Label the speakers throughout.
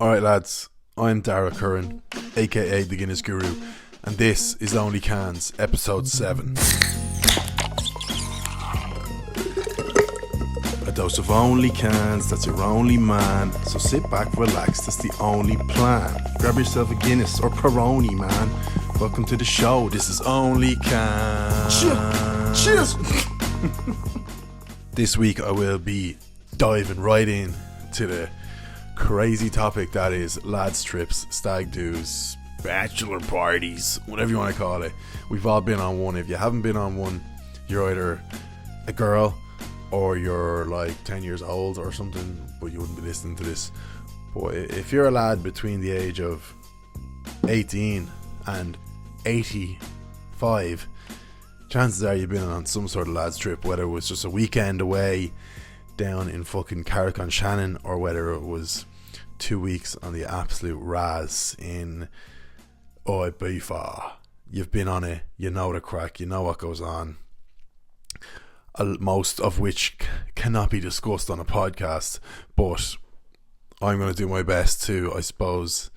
Speaker 1: Alright lads, I'm Dara Curran, aka the Guinness Guru, and this is Only Cans, episode 7. A dose of Only Cans, that's your only man, so sit back, relax, that's the only plan. Grab yourself a Guinness or Peroni, man. Welcome to the show, this is Only Cans. Cheers! This week I will be diving right in to the crazy topic that is lads trips, stag do's, bachelor parties, whatever you want to call it. We've all been on one. If you haven't been on one, you're either a girl or you're like 10 years old or something, but you wouldn't be listening to this. But if you're a lad between the age of 18 and 85, chances are you've been on some sort of lads trip, whether it was just a weekend away down in fucking Carrick-on-Shannon or whether it was 2 weeks on the absolute Raz in Ibiza. You've been on it, you know the crack, you know what goes on, most of which cannot be discussed on a podcast, but I'm going to do my best to, I suppose,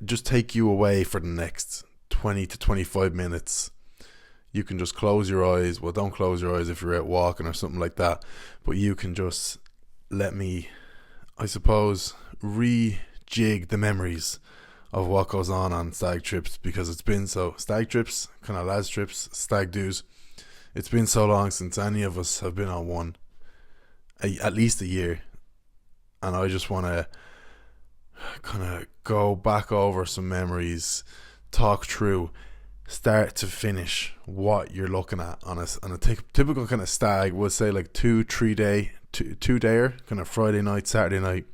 Speaker 1: just take you away for the next 20 to 25 minutes. You can just close your eyes. Well, don't close your eyes if you're out walking or something like that, but you can just let me, I suppose, rejig the memories of what goes on stag trips, because it's been so, stag trips, kind of lads trips, stag do's, it's been so long since any of us have been on one, at least a year, and I just want to kind of go back over some memories, talk through start to finish what you're looking at on a typical kind of stag. We'll say like 2-3 day, two dayer, kind of Friday night, Saturday night,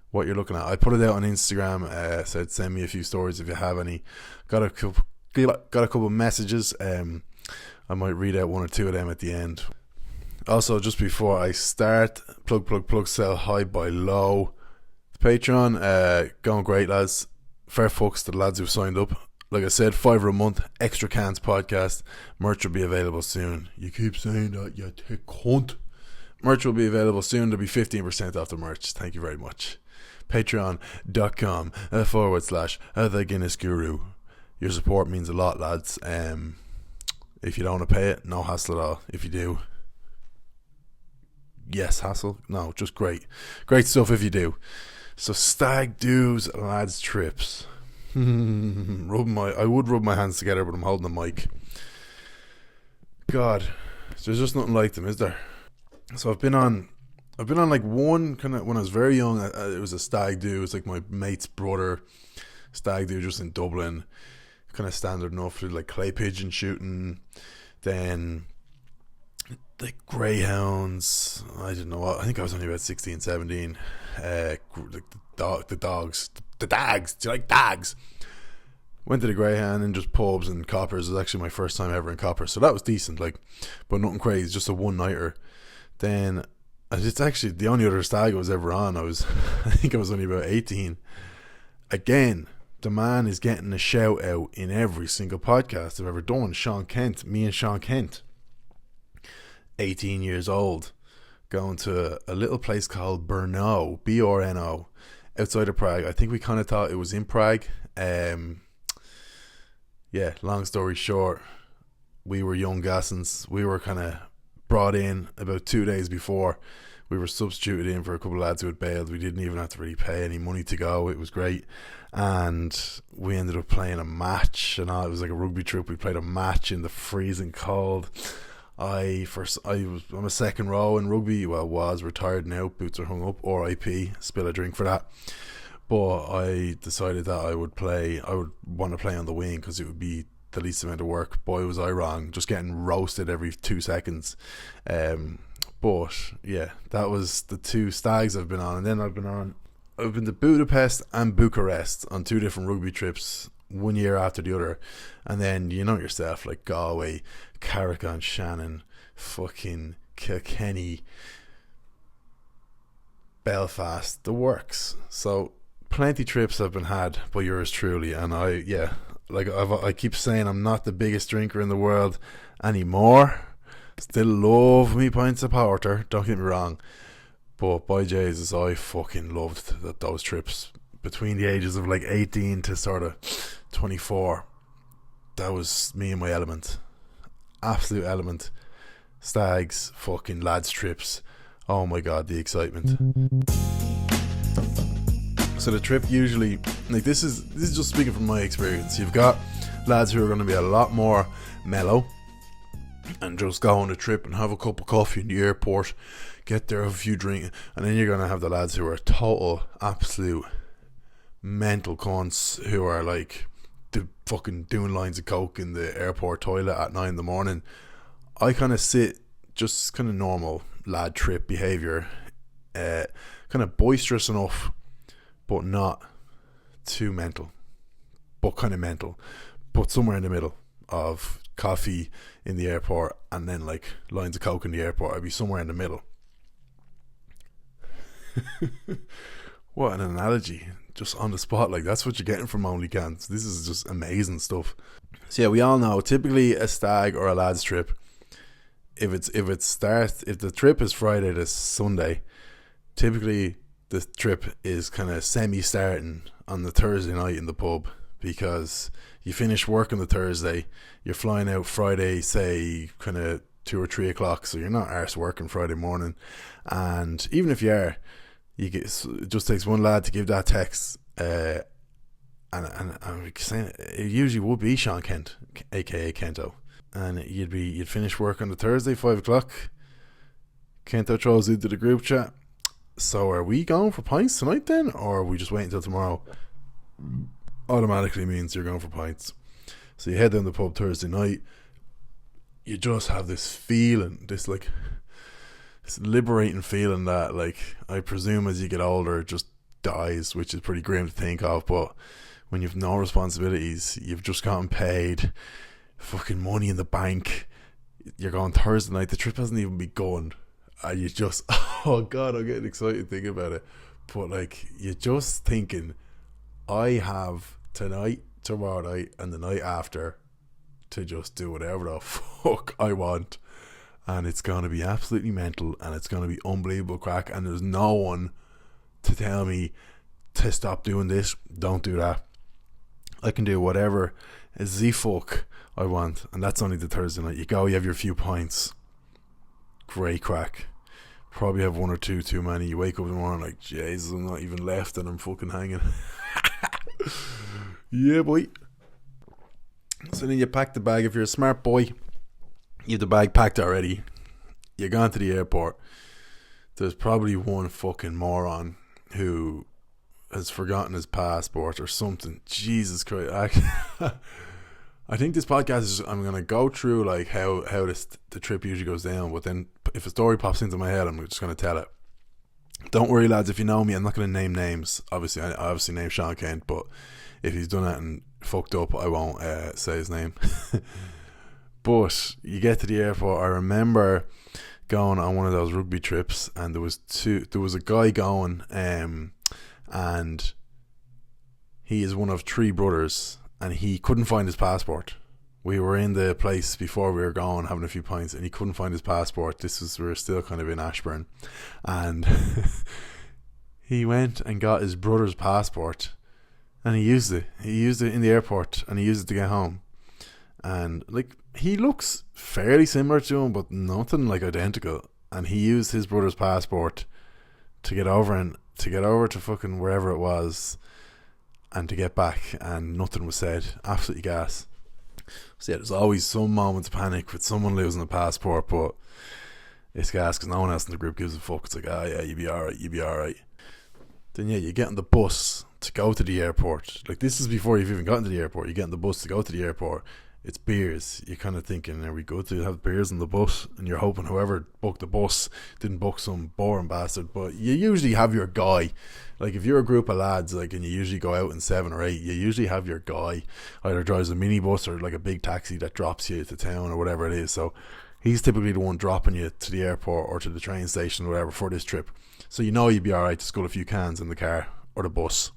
Speaker 1: what you're looking at. I put it out on Instagram, said send me a few stories if you have any. Got a couple messages. I might read out one or two of them at the end. Also, just before I start, plug, sell high, buy low. The Patreon, going great lads. Fair fucks to the lads who've signed up. Like I said, $5 a month, extra cans podcast. Merch will be available soon. You keep saying that, you thick cunt. Merch will be available soon. There'll be 15% off the merch. Thank you very much. Patreon.com / The Guinness Guru. Your support means a lot, lads. If you don't want to pay it, no hassle at all. If you do, yes, hassle. No, just great stuff if you do. So stag do's, lads trips. I would rub my hands together, but I'm holding the mic. God, there's just nothing like them, is there? So I've been on like one kind of, when I was very young, it was a stag do. It was like my mate's brother stag do just in Dublin, kind of standard enough. Like clay pigeon shooting, then like greyhounds. I didn't know what. I think I was only about 16, 17. Like the dags. Do you like dags? Went to the Greyhound and just pubs and coppers. It was actually my first time ever in coppers, so that was decent, like, but nothing crazy, just a one-nighter. Then it's actually the only other stag I was ever on. I think I was only about 18. Again, the man is getting a shout out in every single podcast I've ever done. Sean Kent, me and Sean Kent, 18 years old, going to a little place called Brno, Brno, outside of Prague. I think we kind of thought it was in Prague. Yeah, long story short, we were young gassins. We were kind of brought in about 2 days before. We were substituted in for a couple of lads who had bailed. We didn't even have to really pay any money to go. It was great. And we ended up playing a match and all. It was like a rugby trip. We played a match in the freezing cold. I'm a second row in rugby. Well, was retired now. Boots are hung up. RIP. Spill a drink for that. But I decided that I would want to play on the wing because it would be the least amount of work. Boy, was I wrong. Just getting roasted every 2 seconds. But yeah, that was the two stags I've been on. And then I've been to Budapest and Bucharest on 2 different rugby trips, 1 year after the other. And then, you know yourself, like Galway, Carrick-on-Shannon, fucking Kilkenny, Belfast, the works. So plenty trips have been had by yours truly, and I keep saying I'm not the biggest drinker in the world anymore. Still love me pints of porter, don't get me wrong, But by Jesus, I fucking loved those trips between the ages of like 18 to sort of 24. That was me and my element. Absolute element. Stags, fucking lads trips. Oh my god, the excitement. So the trip usually, like this is just speaking from my experience. You've got lads who are going to be a lot more mellow and just go on a trip and have a cup of coffee in the airport, get there, have a few drinks, and then you're going to have the lads who are total, absolute mental cunts who are like fucking doing lines of coke in the airport toilet at 9 in the morning. I kind of sit just kind of normal lad trip behaviour, kind of boisterous enough but not too mental, but kind of mental, but somewhere in the middle of coffee in the airport and then like lines of coke in the airport. I'd be somewhere in the middle. What an analogy, just on the spot. Like, that's what you're getting from OnlyCans. This is just amazing stuff. So yeah, we all know typically a stag or a lads trip, if the trip is Friday to Sunday, typically the trip is kind of semi-starting on the Thursday night in the pub, because you finish work on the Thursday, you're flying out Friday, say kind of 2 or 3 o'clock, so you're not arse working Friday morning. And even if you are, it just takes one lad to give that text, and I'm saying it usually would be Sean Kent, aka Kento, and you'd finish work on the Thursday 5 o'clock. Kento throws into the group chat, so are we going for pints tonight then, or are we just waiting until tomorrow? Automatically means you're going for pints. So you head down the pub Thursday night. You just have this feeling, this liberating feeling that, like, I presume as you get older it just dies, which is pretty grim to think of. But when you've no responsibilities, you've just gotten paid, fucking money in the bank, you're going Thursday night, the trip hasn't even begun, and you just, oh god, I'm getting excited thinking about it. But like, you're just thinking, I have tonight, tomorrow night, and the night after to just do whatever the fuck I want, and it's going to be absolutely mental, and it's going to be unbelievable crack, and there's no one to tell me to stop doing this, don't do that. I can do whatever the fuck I want, and that's only the Thursday night. You go, you have your few pints, great crack, probably have 1 or 2 too many. You wake up in the morning like, Jesus, I'm not even left and I'm fucking hanging. Yeah, boy. So then you pack the bag. If you're a smart boy, you have the bag packed already. You're gone to the airport. There's probably one fucking moron who has forgotten his passport or something. Jesus Christ. I think this podcast is, I'm going to go through like how the trip usually goes down, but then if a story pops into my head, I'm just going to tell it. Don't worry, lads, if you know me, I'm not going to name names. Obviously, I obviously name Sean Kent, but if he's done it and fucked up, I won't say his name. But you get to the airport. I remember going on one of those rugby trips, and there was a guy going, and he is one of 3 brothers, and he couldn't find his passport. We were in the place before we were going, having a few pints, and he couldn't find his passport. We were still kind of in Ashburn, and he went and got his brother's passport, and he used it in the airport, and he used it to get home. And like, he looks fairly similar to him, but nothing like identical, and he used his brother's passport to get over to fucking wherever it was, and to get back, and nothing was said. Absolutely gas. So yeah, there's always some moments of panic with someone losing a passport, but it's gas because no one else in the group gives a fuck. It's like, yeah, you'll be alright. Then yeah, you get on the bus to go to the airport. Like, this is before you've even gotten to the airport. You get on the bus to go to the airport. It's beers. You're kind of thinking, are we good to have beers on the bus? And you're hoping whoever booked the bus didn't book some boring bastard. But you usually have your guy. Like, if you're a group of lads, like, and you usually go out in 7 or 8, you usually have your guy either drives a minibus or like a big taxi that drops you to town or whatever it is. So he's typically the one dropping you to the airport or to the train station or whatever for this trip. So you know you'd be alright to scull a few cans in the car or the bus.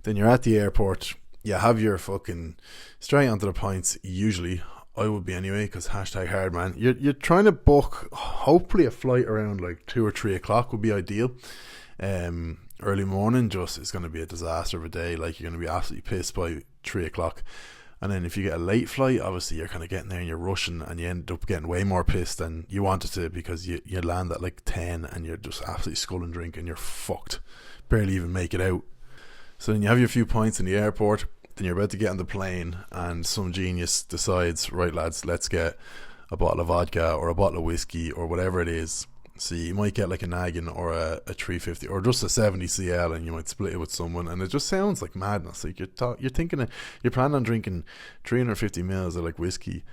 Speaker 1: Then you're at the airport. You have your fucking straight onto the pints. Usually, I would be anyway, because hashtag hard man. You're trying to book hopefully a flight around like 2 or 3 o'clock would be ideal. Early morning just is going to be a disaster of a day. Like, you're going to be absolutely pissed by 3 o'clock. And then if you get a late flight, obviously you're kind of getting there and you're rushing, and you end up getting way more pissed than you wanted to, because you land at like 10 and you're just absolutely sculling drink and you're fucked. Barely even make it out. So then you have your few pints in the airport, then you're about to get on the plane, and some genius decides, right lads, let's get a bottle of vodka or a bottle of whiskey or whatever it is. So you might get like a Naggin or a 350 or just a 70cl, and you might split it with someone, and it just sounds like madness. Like you're thinking you're planning on drinking 350 mils of like whiskey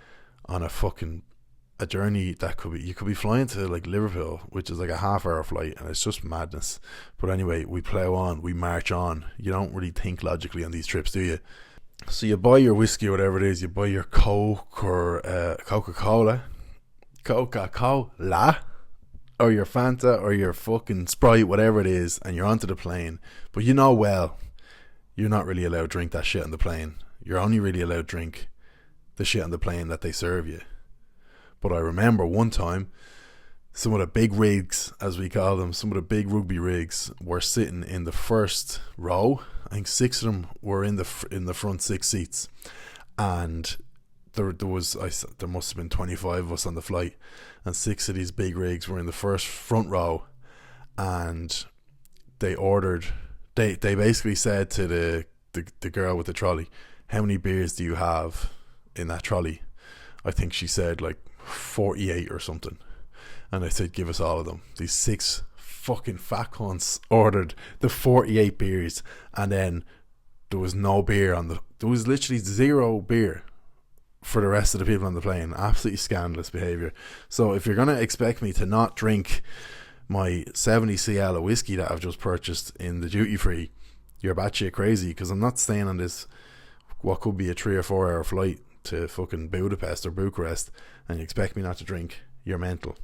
Speaker 1: on a journey that you could be flying to like Liverpool, which is like a half-hour flight, and it's just madness. But anyway, we plough on, we march on. You don't really think logically on these trips, do you? So you buy your whiskey or whatever it is, you buy your Coke or Coca-Cola, or your Fanta or your fucking Sprite, whatever it is, and you're onto the plane. But you know well, you're not really allowed to drink that shit on the plane. You're only really allowed to drink the shit on the plane that they serve you. But I remember one time, some of the big rigs, as we call them, some of the big rugby rigs were sitting in the first row. I think 6 of them were in the front 6 seats, and there must have been 25 of us on the flight, and 6 of these big rigs were in the front row, and they basically said to the girl with the trolley, how many beers do you have in that trolley? I think she said like 48 or something, and I said, give us all of them. These 6 fucking fat cunts ordered the 48 beers, and then there was no beer there was literally 0 beer for the rest of the people on the plane. Absolutely scandalous behaviour. So if you're going to expect me to not drink my 70cl of whiskey that I've just purchased in the duty free, you're batshit crazy, because I'm not staying on this what could be a 3 or 4 hour flight to fucking Budapest or Bucharest, and you expect me not to drink. You're mental.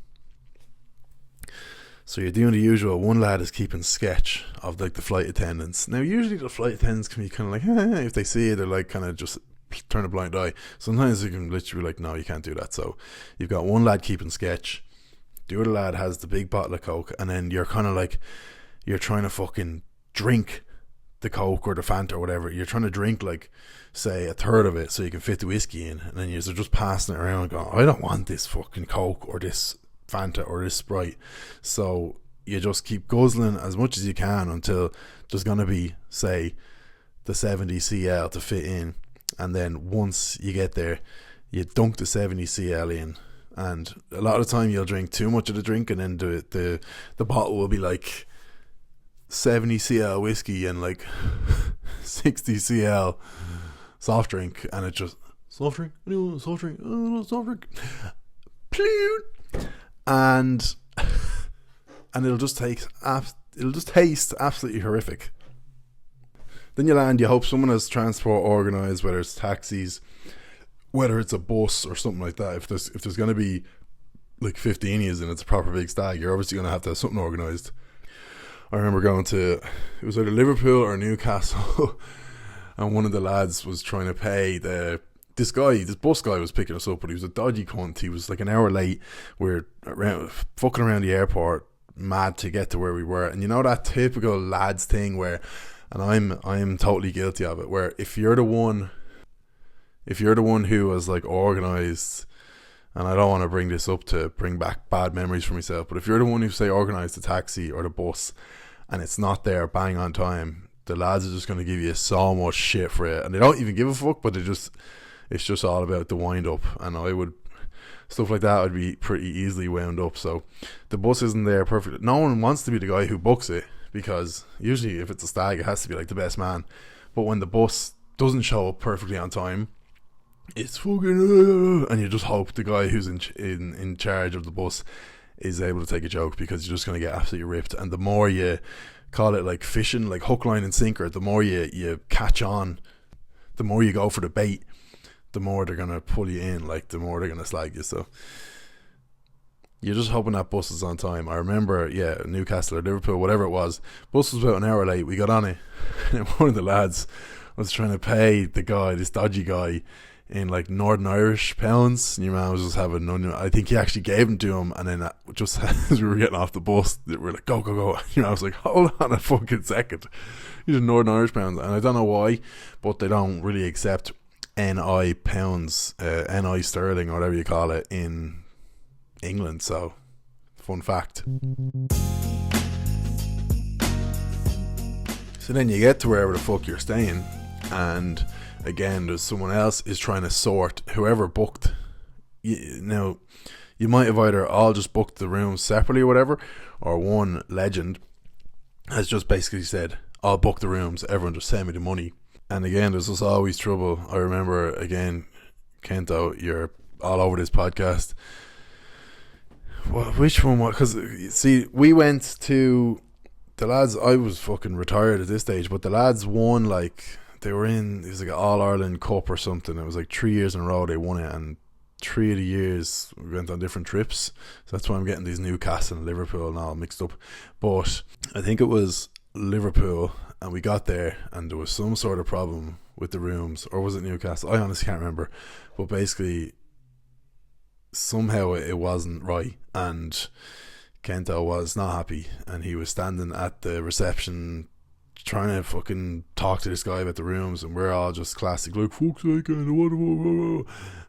Speaker 1: So you're doing the usual. One lad is keeping sketch of like the flight attendants. Now usually the flight attendants can be kind of like, if they see you, they're like kind of just turn a blind eye. Sometimes you can literally be like, no, you can't do that. So you've got one lad keeping sketch, the other lad has the big bottle of Coke, and then you're kind of like, you're trying to fucking drink the Coke or the Fanta or whatever. You're trying to drink like, say, a third of it so you can fit the whiskey in, and then you're just passing it around and going, I don't want this fucking Coke or this Fanta or this Sprite. So you just keep guzzling as much as you can until there's going to be, say, the 70cl to fit in, and then once you get there, you dunk the 70cl in, and a lot of the time you'll drink too much of the drink, and then the bottle will be like 70cl whiskey and like 60cl soft drink, and it just, soft drink, anyone soft drink, soft drink, and it'll just taste absolutely horrific. Then you land, you hope someone has transport organised, whether it's taxis, whether it's a bus or something like that. If there's going to be like 15 years and it's a proper big stag, you're obviously going to have something organised. I remember going to, it was either Liverpool or Newcastle, and one of the lads was trying to pay this bus guy was picking us up, but he was a dodgy cunt. He was like an hour late. We're fucking around the airport, mad to get to where we were. And you know that typical lads thing where, and I'm totally guilty of it, where if you're the one who was like organised, and I don't want to bring this up to bring back bad memories for myself, but if you're the one who, say, organised the taxi or the bus and it's not there bang on time, the lads are just going to give you so much shit for it, and they don't even give a fuck, but it's just all about the wind up. And stuff like that would be pretty easily wound up. So the bus isn't there perfectly. No one wants to be the guy who books it, because usually if it's a stag, it has to be like the best man. But when the bus doesn't show up perfectly on time, it's fucking and you just hope the guy who's in charge of the bus is able to take a joke, because you're just going to get absolutely ripped. And the more you call it like fishing, like hook, line and sinker, the more you catch on, the more you go for the bait, the more they're going to pull you in, like the more they're going to slag you. So you're just hoping that bus is on time. I remember, Newcastle or Liverpool, whatever it was, bus was about an hour late. We got on it, and one of the lads was trying to pay the guy, this dodgy guy. in like Northern Irish pounds, and your man was just having none. I think he actually gave them to him, and then just as we were getting off the bus, we were like, go, go, go. You know, I was like, hold on a fucking second. These are Northern Irish pounds, and I don't know why, but they don't really accept NI pounds, NI sterling, or whatever you call it, in England. So, fun fact. So then you get to wherever the fuck you're staying, and again, there's someone else is trying to sort whoever booked. Now, you might have either all just booked the rooms separately or whatever, or one legend has just basically said, I'll book the rooms, everyone just send me the money. And again, there's just always trouble. I remember, again, Kento, you're all over this podcast. Which one was? Because, see, we went to the lads. I was fucking retired at this stage, but the lads won, like, they were in, it was like an All-Ireland Cup or something. It was like 3 years in a row they won it, and 3 of the years we went on different trips. So that's why I'm getting these Newcastle and Liverpool and all mixed up. But I think it was Liverpool, and we got there and there was some sort of problem with the rooms, or was it Newcastle? I honestly can't remember, but basically somehow it wasn't right, and Kento was not happy, and he was standing at the reception trying to fucking talk to this guy about the rooms, and we're all just classic like, fuck's sake, and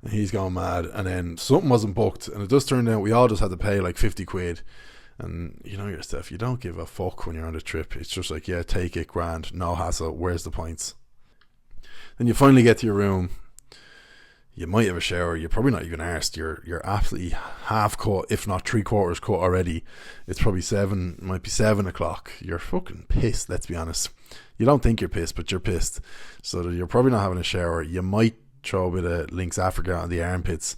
Speaker 1: he's going mad. And then something wasn't booked, and it just turned out we all just had to pay like 50 quid. And you know yourself, you don't give a fuck when you're on a trip. It's just like, yeah, take it, grand, no hassle, where's the points? Then you finally get to your room. You might have a shower, you're probably not even arsed. You're absolutely half cut, if not 3/4 cut already. It's probably 7, might be 7 o'clock. You're fucking pissed, let's be honest. You don't think you're pissed, but you're pissed. So you're probably not having a shower. You might throw a bit of Lynx Africa on the armpits,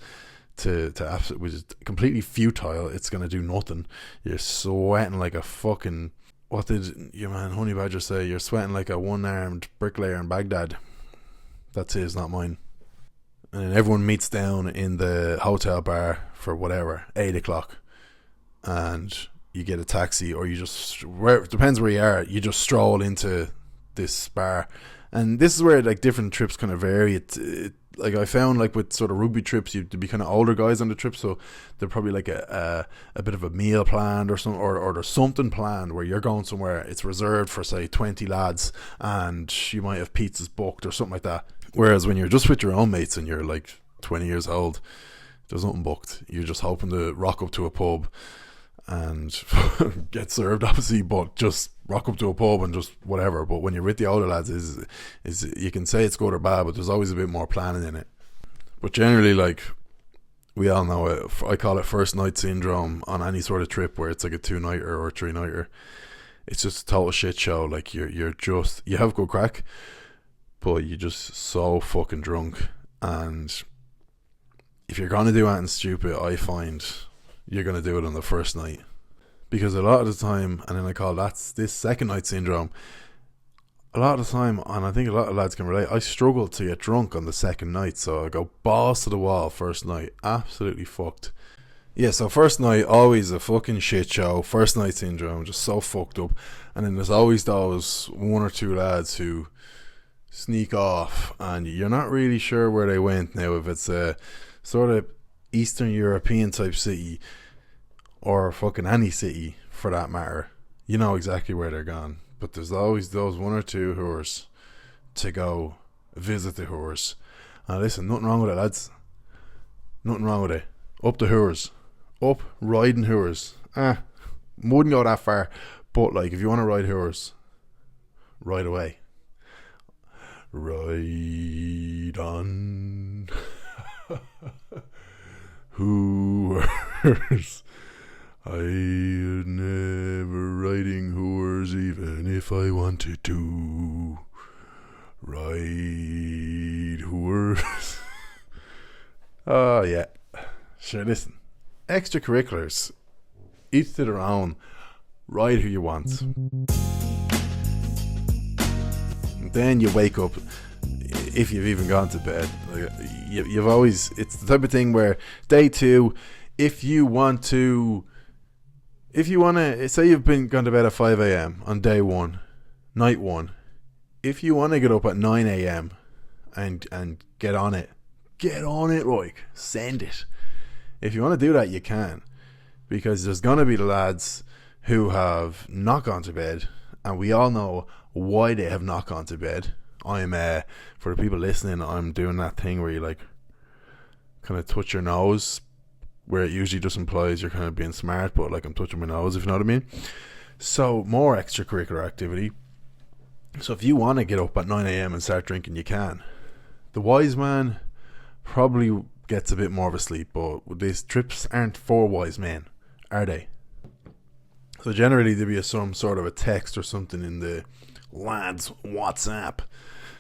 Speaker 1: which is completely futile. It's going to do nothing. You're sweating like a fucking, what did your man Honey Badger say? You're sweating like a one-armed bricklayer in Baghdad. That's his, not mine. And then everyone meets down in the hotel bar for whatever, 8 o'clock, and you get a taxi, or you just, it depends where you are, you just stroll into this bar. And this is where like different trips kind of vary. It like I found, like with sort of rugby trips, you'd be kind of older guys on the trip, so they're probably like a bit of a meal planned or something, or there's something planned where you're going somewhere, it's reserved for say 20 lads, and you might have pizzas booked or something like that. Whereas when you're just with your own mates and you're like 20 years old, there's nothing booked. You're just hoping to rock up to a pub and get served, obviously, but just rock up to a pub and just whatever. But when you're with the older lads, is you can say it's good or bad, but there's always a bit more planning in it. But generally, like, we all know it, I call it first night syndrome on any sort of trip where it's like a 2-nighter or a 3-nighter. It's just a total shit show. Like, you have good crack, but you're just so fucking drunk. And if you're gonna do anything stupid, I find you're going to do it on the first night, because a lot of the time, and then I call this second night syndrome, a lot of the time, and I think a lot of lads can relate, I struggle to get drunk on the second night, so I go balls to the wall first night, absolutely fucked. Yeah, so first night, always a fucking shit show, first night syndrome, just so fucked up. And then there's always those 1 or 2 lads who sneak off, and you're not really sure where they went now, if it's a sort of Eastern European type city, or fucking any city for that matter. You know exactly where they're gone, but there's always those 1 or 2 whores to go visit the whores. And listen, nothing wrong with it, lads, nothing wrong with it. Up the whores, up riding whores. Wouldn't go that far, but like, if you want to ride whores, ride away, ride on. Whores. I'd never riding whores even if I wanted to. Ride whores. Oh yeah. Sure, listen. Extracurriculars, each to their own. Ride who you want. And then you wake up, if you've even gone to bed. Like, you've always, it's the type of thing where day 2, if you want to, say you've been gone to bed at 5 a.m. on day 1, night 1, if you want to get up at 9 a.m. and get on it get on it, like, send it. If you want to do that, you can, because there's going to be the lads who have not gone to bed, and we all know why they have not gone to bed. I'm for the people listening, I'm doing that thing where you like kind of touch your nose, where it usually just implies you're kind of being smart, but like I'm touching my nose, if you know what I mean. So more extracurricular activity. So if you want to get up at 9 a.m. and start drinking, you can. The wise man probably gets a bit more of a sleep, but these trips aren't for wise men, are they? So generally there'll be some sort of a text or something in the lads WhatsApp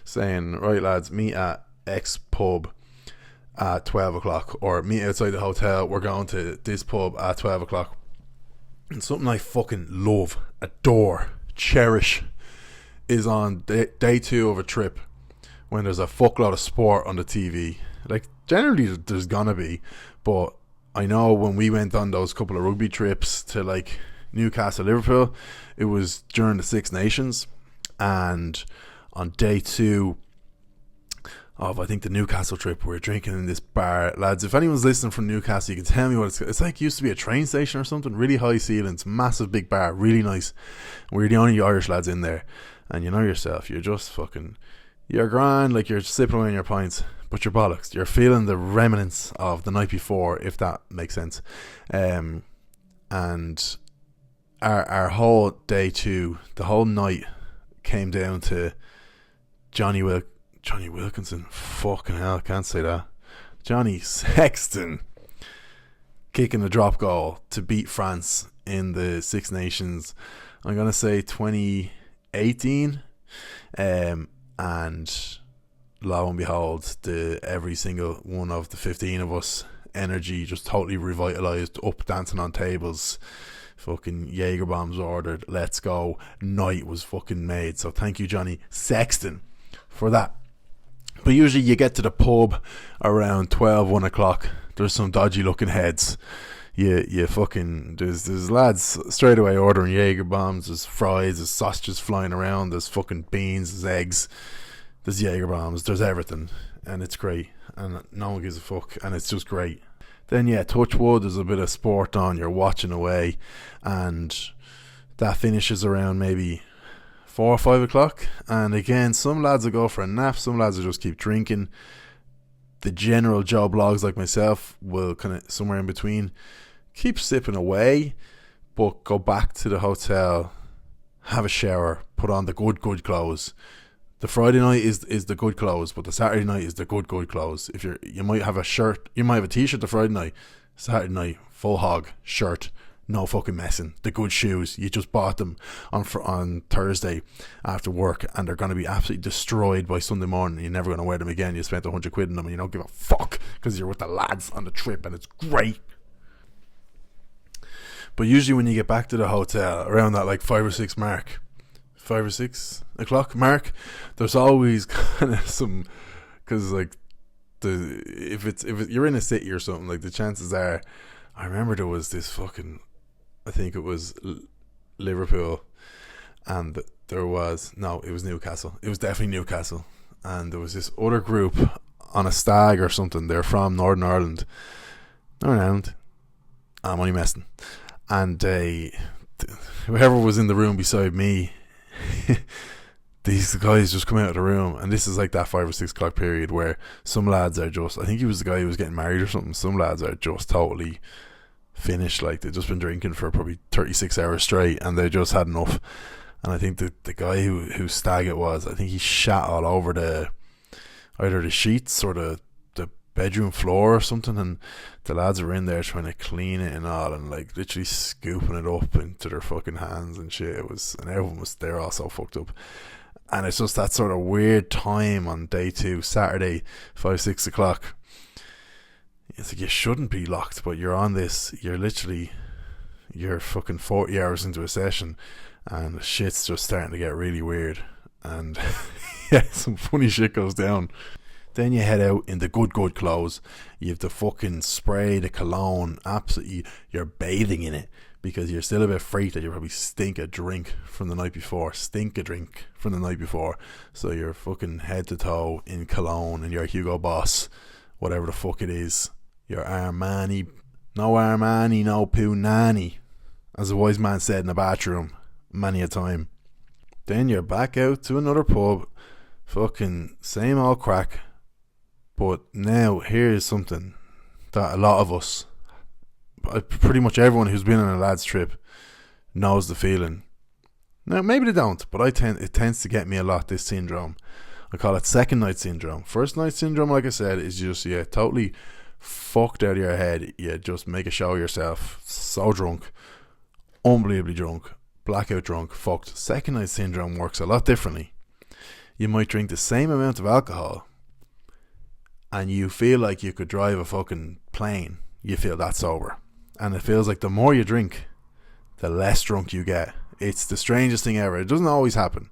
Speaker 1: saying, right lads, meet at X pub at 12 o'clock, or meet outside the hotel, we're going to this pub at 12 o'clock. And something I fucking love, adore, cherish is on day 2 of a trip, when there's a fuckload of sport on the TV. Like, generally there's gonna be, but I know when we went on those couple of rugby trips to like Newcastle, Liverpool, it was during the Six Nations, and on day 2 of, I think, the Newcastle trip, we were drinking in this bar. Lads, if anyone's listening from Newcastle, you can tell me what it's like. Used to be a train station or something, really high ceilings, massive big bar, really nice. We're the only Irish lads in there, and you know yourself, you're just fucking, you're grand, like you're sipping away on your pints, but you're bollocks. You're feeling the remnants of the night before, if that makes sense. And our whole day 2, the whole night came down to Johnny Wilkinson, fucking hell, I can't say that. Johnny Sexton kicking a drop goal to beat France in the Six Nations. I'm going to say 2018. And lo and behold, every single one of the 15 of us, energy just totally revitalised, up dancing on tables, fucking Jaeger bombs ordered, let's go, night was fucking made. So thank you, Johnny Sexton, for that. But usually you get to the pub around 12, 1 o'clock, there's some dodgy looking heads. You fucking, there's lads straight away ordering Jaeger bombs, there's fries, there's sausages flying around, there's fucking beans, there's eggs, there's Jaeger bombs, there's everything, and it's great, and no one gives a fuck, and it's just great. Then yeah, touch wood, there's a bit of sport on, you're watching away, and that finishes around maybe 4 or 5 o'clock, and again, some lads will go for a nap, some lads will just keep drinking. The general Joe Blogs like myself will kind of somewhere in between keep sipping away, but go back to the hotel, have a shower, put on the good clothes. The Friday night is the good clothes, but the Saturday night is the good clothes. If you might have a shirt, you might have a t-shirt the Friday night, Saturday night full hog shirt, no fucking messing. The good shoes, you just bought them on Thursday after work, and they're going to be absolutely destroyed by Sunday morning. You're never going to wear them again. You spent 100 quid on them and you don't give a fuck because you're with the lads on the trip and it's great. But usually when you get back to the hotel around that like 5 or 6 o'clock mark, there's always kind of some, because like if you're in a city or something, like the chances are, I remember there was this fucking, I think it was Liverpool, and it was Newcastle. It was definitely Newcastle, and there was this other group on a stag or something. They're from Northern Ireland. I'm only messing. And whoever was in the room beside me, these guys just come out of the room, and this is like that 5 or 6 o'clock period where some lads are just, I think he was the guy who was getting married or something, some lads are just totally finished, like they've just been drinking for probably 36 hours straight and they just had enough. And I think the guy whose stag it was, I think he shat all over either the sheets or the bedroom floor or something, and the lads were in there trying to clean it and all, and like literally scooping it up into their fucking hands and shit. And everyone was there all so fucked up. And it's just that sort of weird time on day 2, Saturday, 5, 6 o'clock. It's like you shouldn't be locked, but you're on this, you're fucking 40 hours into a session and shit's just starting to get really weird, and yeah, some funny shit goes down. Then you head out in the good clothes. You have the fucking spray, the cologne, absolutely, you're bathing in it because you're still a bit freaked that you probably stink a drink from the night before. So you're fucking head to toe in cologne and your Hugo Boss whatever the fuck it is. Your Armani, no poo nanny, as a wise man said in the bathroom many a time. Then you're back out to another pub, fucking same old crack. But now here's something that a lot of us, pretty much everyone who's been on a lads trip, knows the feeling. Now maybe they don't, but it tends to get me a lot, this syndrome. I call it second night syndrome. First night syndrome, like I said, is just totally fucked out of your head. You just make a show of yourself, so drunk, unbelievably drunk, blackout drunk, fucked. Second night syndrome works a lot differently. You might drink the same amount of alcohol and you feel like you could drive a fucking plane. You feel that sober, and it feels like the more you drink, the less drunk you get. It's the strangest thing ever. It doesn't always happen,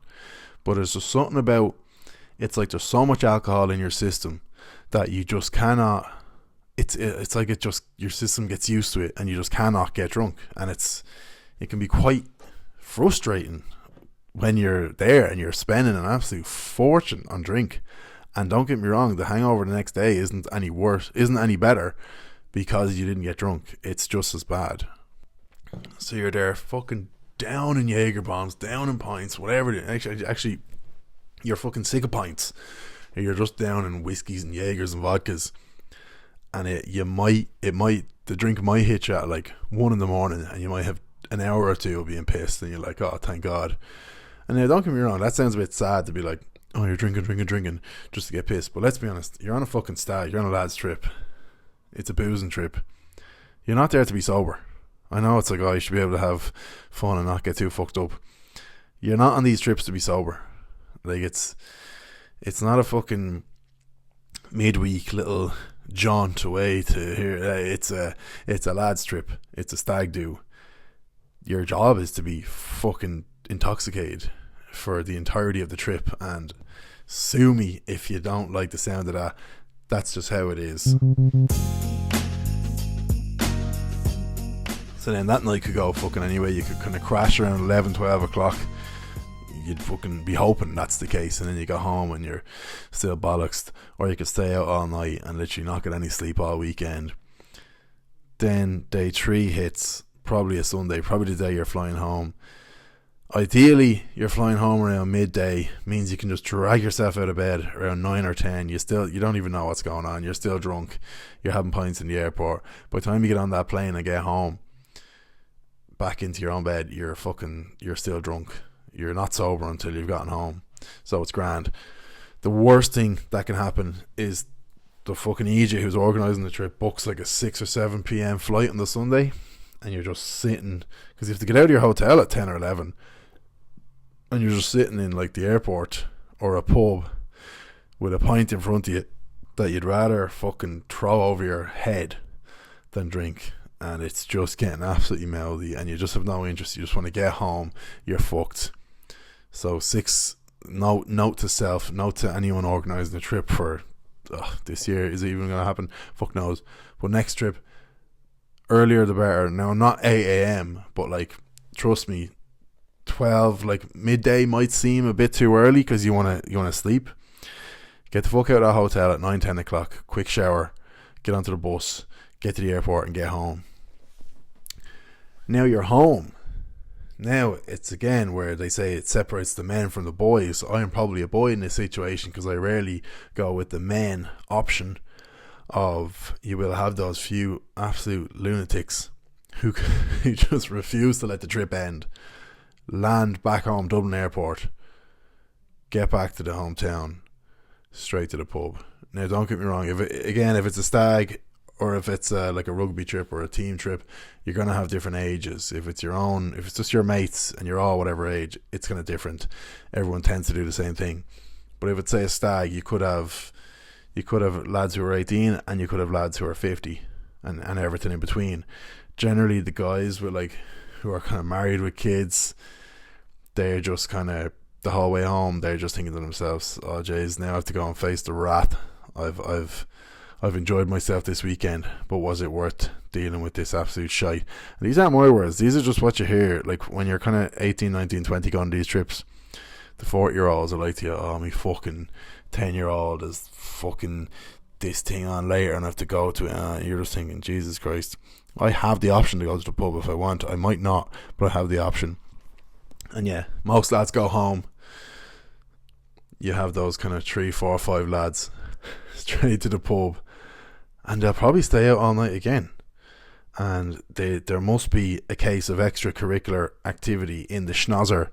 Speaker 1: but there's just something about, it's like there's so much alcohol in your system that you just cannot, it's like your system gets used to it and you just cannot get drunk. And it can be quite frustrating when you're there and you're spending an absolute fortune on drink. And don't get me wrong, the hangover the next day isn't any better because you didn't get drunk. It's just as bad. So you're there fucking down in Jaeger bombs, down in pints, whatever it is. Actually, you're fucking sick of pints. You're just down in whiskeys and Jaegers and vodkas. And the drink might hit you at like 1 a.m, and you might have an hour or two of being pissed, and you're like, oh, thank God. And now, don't get me wrong, that sounds a bit sad to be like, oh, you're drinking just to get pissed. But let's be honest, you're on a fucking stag, you're on a lads trip. It's a boozing trip. You're not there to be sober. I know it's like, oh, you should be able to have fun and not get too fucked up. You're not on these trips to be sober. Like, it's not a fucking midweek little jaunt away to here. It's a lads trip. It's a stag do. Your job is to be fucking intoxicated for the entirety of the trip, and sue me if you don't like the sound of that. That's just how it is. So then that night could go fucking anyway. You could kind of crash around 11, 12 o'clock. You'd fucking be hoping that's the case, and then you go home and you're still bollocksed. Or you could stay out all night and literally not get any sleep all weekend. Then day 3 hits, probably a Sunday, probably the day you're flying home. Ideally, you're flying home around midday, means you can just drag yourself out of bed around 9 or 10. You don't even know what's going on. You're still drunk. You're having pints in the airport. By the time you get on that plane and get home, back into your own bed, you're still drunk. You're not sober until you've gotten home. So it's grand. The worst thing that can happen is the fucking EJ who's organising the trip books like a 6 or 7 p.m. flight on the Sunday, and you're just sitting, because you have to get out of your hotel at 10 or 11, and you're just sitting in like the airport or a pub with a pint in front of you that you'd rather fucking throw over your head than drink. And it's just getting absolutely mouthy, and you just have no interest. You just want to get home. You're fucked. So 6, note to self, note to anyone organising a trip for this year. Is it even going to happen? Fuck knows. But next trip, earlier the better. Now, not 8 a.m, but like, trust me, 12, like midday might seem a bit too early because you want to sleep. Get the fuck out of that hotel at 9, 10 o'clock. Quick shower, get onto the bus, get to the airport and get home. Now you're home. Now it's again where they say it separates the men from the boys. I am probably a boy in this situation because I rarely go with the men option of, you will have those few absolute lunatics who just refuse to let the trip end, land back home Dublin airport, get back to the hometown, straight to the pub. Now don't get me wrong, if it's a stag or if it's like a rugby trip or a team trip, you're going to have different ages. If it's just your mates and you're all whatever age, it's kind of different. Everyone tends to do the same thing. But if it's, say, a stag, you could have lads who are 18 and you could have lads who are 50 and everything in between. Generally the guys who are kind of married with kids, they're just kind of, the whole way home, they're just thinking to themselves, oh jeez, now I have to go and face the wrath. I've enjoyed myself this weekend, but was it worth dealing with this absolute shite? And these aren't my words, these are just what you hear. Like, when you're kind of 18, 19, 20 going on these trips, the 40-year-olds are like to you, oh, me fucking 10-year-old is fucking this thing on later and I have to go to it. You're just thinking, Jesus Christ, I have the option to go to the pub if I want. I might not, but I have the option. And yeah, most lads go home. You have those kind of 3, 4, 5 lads straight to the pub, and they'll probably stay out all night again. And there must be a case of extracurricular activity in the schnozzer,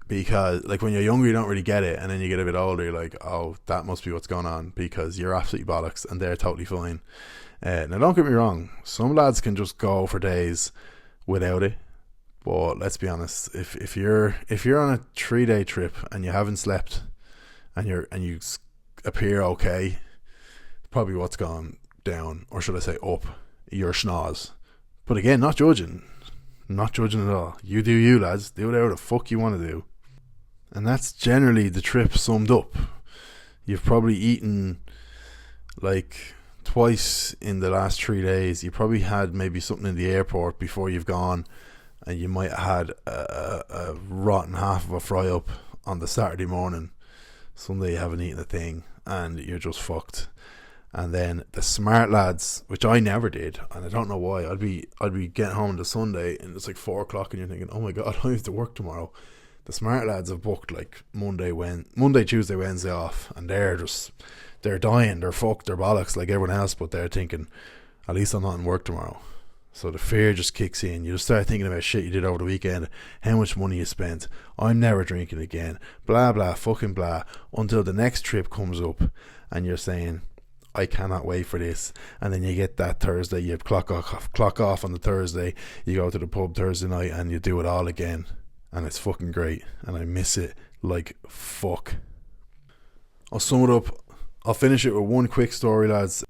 Speaker 1: because like when you're younger you don't really get it, and then you get a bit older you're like, oh, that must be what's going on, because you're absolutely bollocks and they're totally fine. Now don't get me wrong, some lads can just go for days without it, but let's be honest, if you're on a 3-day trip and you haven't slept and you appear okay, probably what's gone down, or should I say up, your schnoz. But again, not judging at all. You do you, lads. Do whatever the fuck you want to do. And that's generally the trip summed up. You've probably eaten like twice in the last 3 days. You probably had maybe something in the airport before you've gone, and you might have had a rotten half of a fry up on the Saturday morning. Sunday you haven't eaten a thing and you're just fucked. And then the smart lads, which I never did, and I don't know why, I'd be getting home on the Sunday and it's like 4 o'clock and you're thinking, oh my god, I have to work tomorrow. The smart lads have booked like Monday, Tuesday, Wednesday off, and they're dying, they're fucked, they're bollocks like everyone else, but they're thinking, at least I'm not in work tomorrow. So the fear just kicks in. You just start thinking about shit you did over the weekend, how much money you spent, I'm never drinking again, blah blah fucking blah, until the next trip comes up and you're saying, I cannot wait for this. And then you get that Thursday, you clock off on the Thursday, you go to the pub Thursday night and you do it all again, and it's fucking great, and I miss it like fuck. I'll sum it up. I'll finish it with one quick story, lads.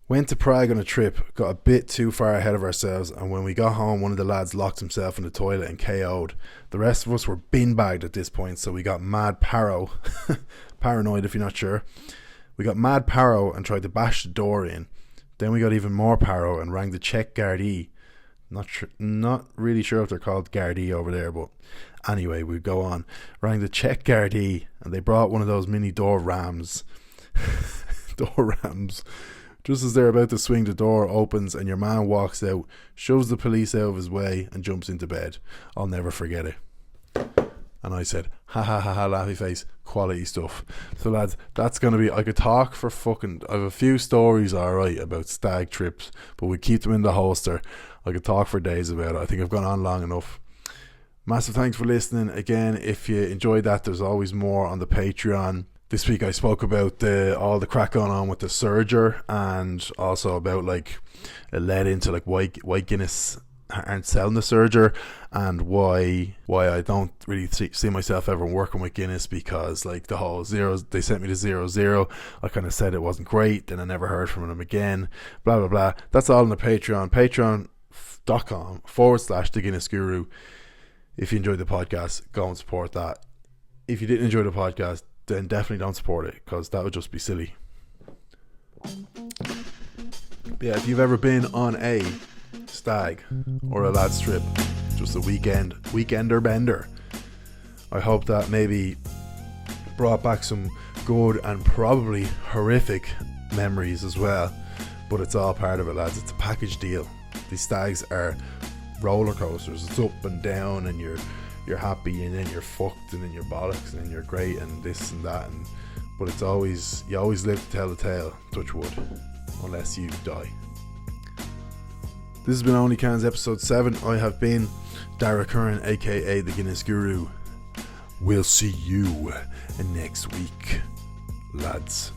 Speaker 1: Went to Prague on a trip, got a bit too far ahead of ourselves, and when we got home, one of the lads locked himself in the toilet and KO'd. The rest of us were bin bagged at this point, so we got mad paranoid if you're not sure. We got mad paro and tried to bash the door in. Then we got even more paro and rang the Czech Gardaí. Not really sure if they're called Gardaí over there, but anyway, we go on. Rang the Czech Gardaí, and they brought one of those mini door rams. Just as they're about to swing, the door opens and your man walks out, shoves the police out of his way and jumps into bed. I'll never forget it. And I said, ha ha ha ha, laughy face, quality stuff. So lads, that's going to be, I could talk for fucking, I have a few stories alright about stag trips, but we keep them in the holster. I could talk for days about it. I think I've gone on long enough. Massive thanks for listening. Again, if you enjoyed that, there's always more on the Patreon. This week I spoke about all the crack going on with the Surger, and also about like it led into like why Guinness aren't selling the Surger, and why I don't really see myself ever working with Guinness, because like the whole zeros, they sent me to 0-0. I kind of said it wasn't great, then I never heard from them again, blah blah blah. That's all on the Patreon, patreon.com/the Guinness Guru. If you enjoyed the podcast, go and support that. If you didn't enjoy the podcast, then definitely don't support it, because that would just be silly. But yeah, if you've ever been on a stag or a lad's trip, just a weekender bender, I hope that maybe brought back some good and probably horrific memories as well. But it's all part of it, lads. It's a package deal. These stags are roller coasters. It's up and down, and you're happy, and then you're fucked, and then you're bollocks, and then you're great, and this and that, but it's always, you always live to tell the tale, touch wood, unless you die. This has been Only Cans episode 7. I have been Dara Curran, aka the Guinness Guru. We'll see you next week, lads.